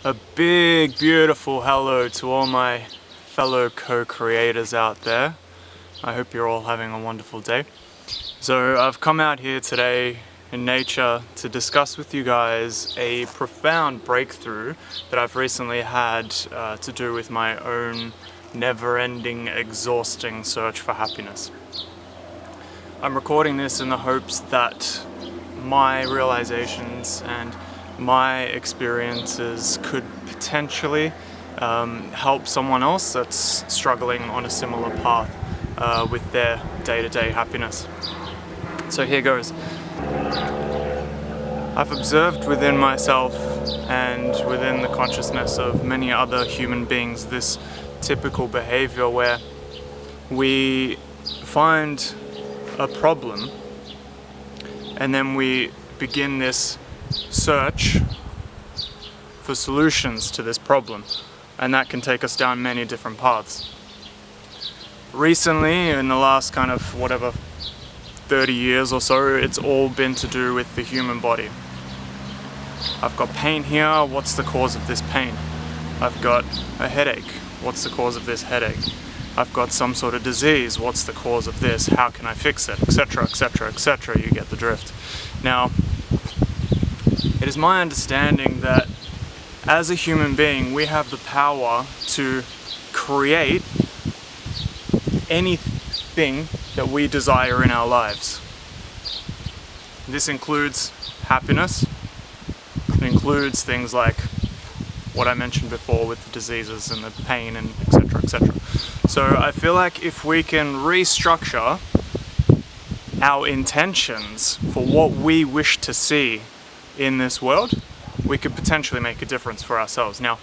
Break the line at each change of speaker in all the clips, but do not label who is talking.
A big, beautiful hello to all my fellow co-creators out there. I hope you're all having a wonderful day. So I've come out here today in nature to discuss with you guys a profound breakthrough that I've recently had to do with my own never-ending, exhausting search for happiness. I'm recording this in the hopes that my realizations and my experiences could potentially help someone else that's struggling on a similar path with their day-to-day happiness. So here goes. I've observed within myself and within the consciousness of many other human beings this typical behavior where we find a problem and then we begin this search for solutions to this problem, and that can take us down many different paths. Recently, in the last 30 years or so, it's all been to do with the human body. I've got pain here, what's the cause of this pain? I've got a headache, what's the cause of this headache? I've got some sort of disease, what's the cause of this? How can I fix it? Etc, etc, etc, you get the drift. Now, it is my understanding that as a human being, we have the power to create anything that we desire in our lives. This includes happiness. It includes things like what I mentioned before with the diseases and the pain and etc, etc. So I feel like if we can restructure our intentions for what we wish to see in this world, we could potentially make a difference for ourselves. Now,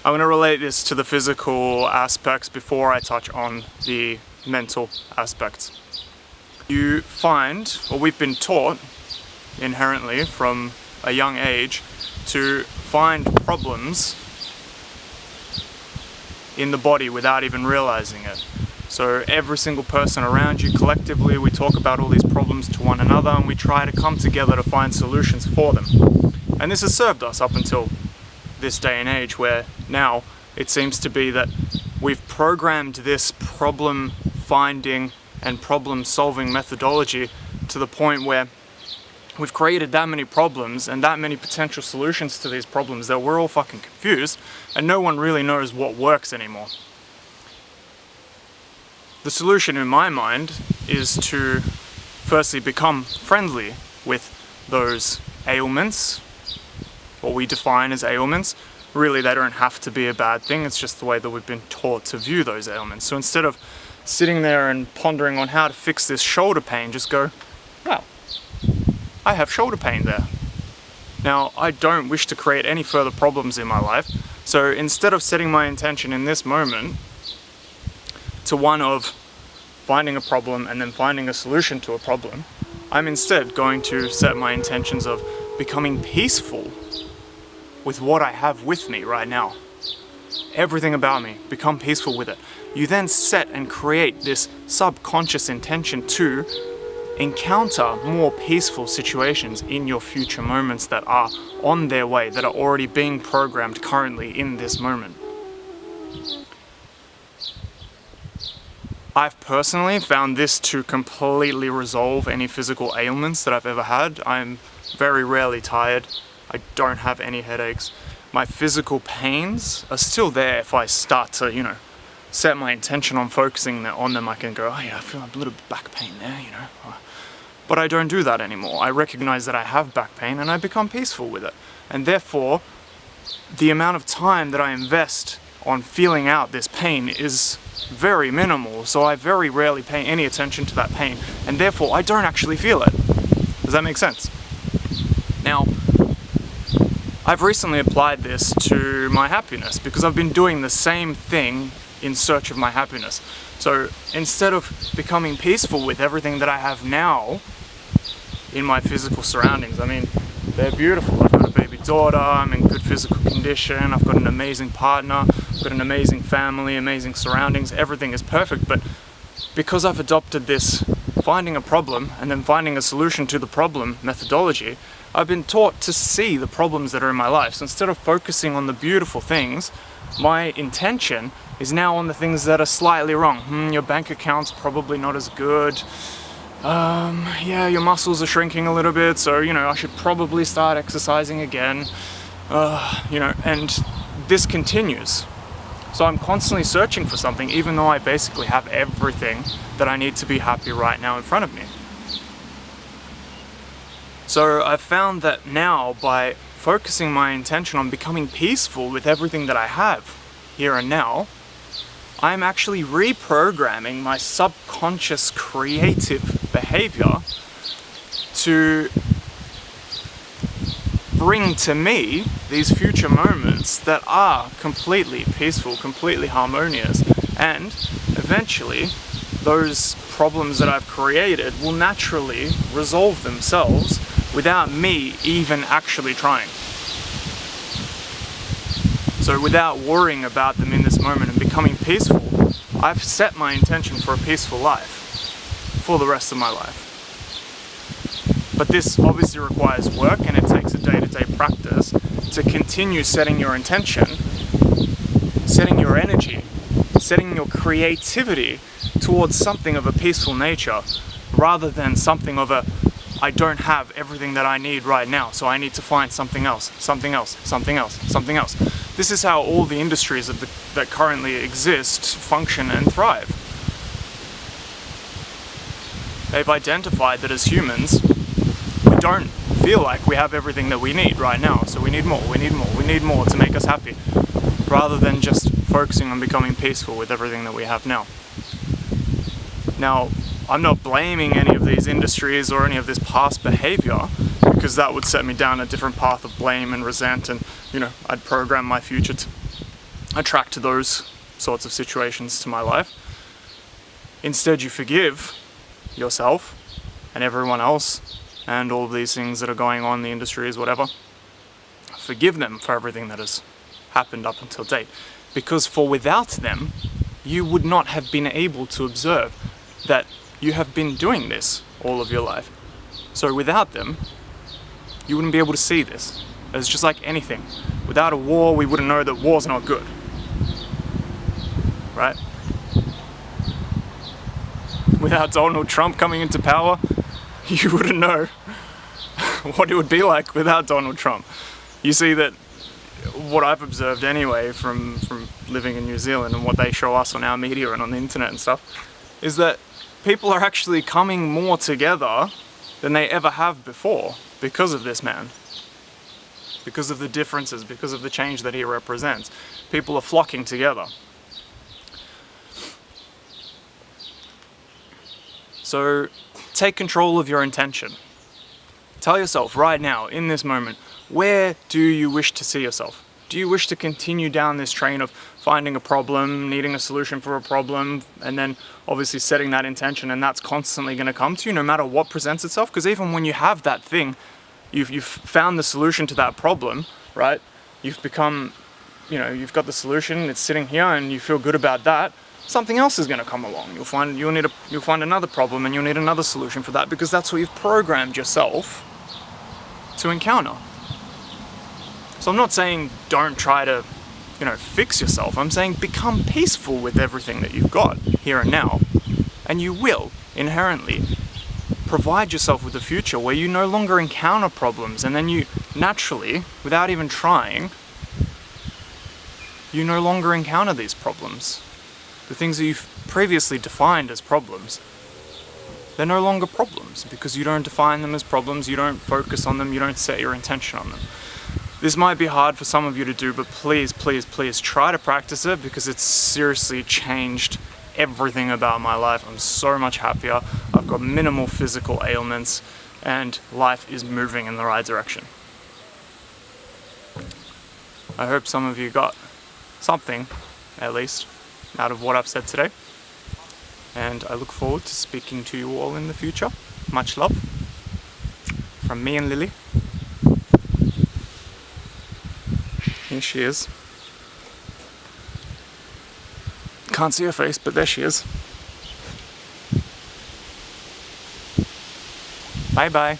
I want to relate this to the physical aspects before I touch on the mental aspects. You find, or we've been taught inherently from a young age, to find problems in the body without even realizing it. So every single person around you, collectively, we talk about all these problems to one another and we try to come together to find solutions for them. And this has served us up until this day and age, where now it seems to be that we've programmed this problem finding and problem solving methodology to the point where we've created that many problems and that many potential solutions to these problems that we're all fucking confused and no one really knows what works anymore. The solution in my mind is to firstly become friendly with those ailments, what we define as ailments. Really, they don't have to be a bad thing, it's just the way that we've been taught to view those ailments. So instead of sitting there and pondering on how to fix this shoulder pain, just go, well, I have shoulder pain there. Now, I don't wish to create any further problems in my life, so instead of setting my intention in this moment to one of finding a problem and then finding a solution to a problem, I'm instead going to set my intentions of becoming peaceful with what I have with me right now. Everything about me, become peaceful with it. You then set and create this subconscious intention to encounter more peaceful situations in your future moments that are on their way, that are already being programmed currently in this moment. I've personally found this to completely resolve any physical ailments that I've ever had. I'm very rarely tired. I don't have any headaches. My physical pains are still there if I start to, set my intention on focusing on them. I can go, oh yeah, I feel a little back pain there, But I don't do that anymore. I recognize that I have back pain and I become peaceful with it. And therefore, the amount of time that I invest on feeling out this pain is very minimal, so I very rarely pay any attention to that pain, and therefore I don't actually feel it. Does that make sense? Now, I've recently applied this to my happiness because I've been doing the same thing in search of my happiness. So instead of becoming peaceful with everything that I have now in my physical surroundings, I mean, they're beautiful. I've got a baby daughter, I'm in good physical condition, I've got an amazing partner, I've got an amazing family, amazing surroundings, everything is perfect. But because I've adopted this finding a problem and then finding a solution to the problem methodology, I've been taught to see the problems that are in my life. So instead of focusing on the beautiful things, my intention is now on the things that are slightly wrong. Your bank account's probably not as good. Yeah, your muscles are shrinking a little bit, so, I should probably start exercising again. And this continues. So I'm constantly searching for something, even though I basically have everything that I need to be happy right now in front of me. So I've found that now, by focusing my intention on becoming peaceful with everything that I have here and now, I'm actually reprogramming my subconscious creative behavior to bring to me these future moments that are completely peaceful, completely harmonious, and eventually those problems that I've created will naturally resolve themselves without me even actually trying. So without worrying about them in this moment and becoming peaceful, I've set my intention for a peaceful life for the rest of my life. But this obviously requires work, and it takes a day-to-day practice to continue setting your intention, setting your energy, setting your creativity towards something of a peaceful nature, rather than something of a, I don't have everything that I need right now, so I need to find something else, something else, something else, something else. This is how all the industries that currently exist function and thrive. They've identified that as humans, we don't feel like we have everything that we need right now, so we need more, we need more, we need more to make us happy, rather than just focusing on becoming peaceful with everything that we have now. Now, I'm not blaming any of these industries or any of this past behavior, because that would set me down a different path of blame and resent, and I'd program my future to attract to those sorts of situations to my life. Instead, you forgive yourself and everyone else and all of these things that are going on in the industries, whatever. Forgive them for everything that has happened up until date, because for without them, you would not have been able to observe that you have been doing this all of your life. So without them, you wouldn't be able to see this. It's just like anything. Without a war, we wouldn't know that war's not good. Right? Without Donald Trump coming into power, you wouldn't know what it would be like without Donald Trump. You see that what I've observed anyway from living in New Zealand and what they show us on our media and on the internet and stuff, is that people are actually coming more together than they ever have before because of this man. Because of the differences, because of the change that he represents. People are flocking together. So take control of your intention. Tell yourself right now, in this moment, where do you wish to see yourself? Do you wish to continue down this train of finding a problem, needing a solution for a problem, and then obviously setting that intention, and that's constantly going to come to you no matter what presents itself? Because even when you have that thing, you've found the solution to that problem, right? You've become, you've got the solution, it's sitting here, and you feel good about that. Something else is going to come along. You'll find another problem, and you'll need another solution for that, because that's what you've programmed yourself to encounter. So I'm not saying don't try to, fix yourself. I'm saying become peaceful with everything that you've got here and now, and you will inherently provide yourself with a future where you no longer encounter problems, and then you naturally, without even trying, you no longer encounter these problems. The things that you've previously defined as problems, they're no longer problems because you don't define them as problems, you don't focus on them, you don't set your intention on them. This might be hard for some of you to do, but please, please, please try to practice it, because it's seriously changed everything about my life. I'm so much happier. I've got minimal physical ailments, and life is moving in the right direction. I hope some of you got something, at least, out of what I've said today. And I look forward to speaking to you all in the future. Much love from me and Lily. Here she is. Can't see her face, but there she is. Bye bye.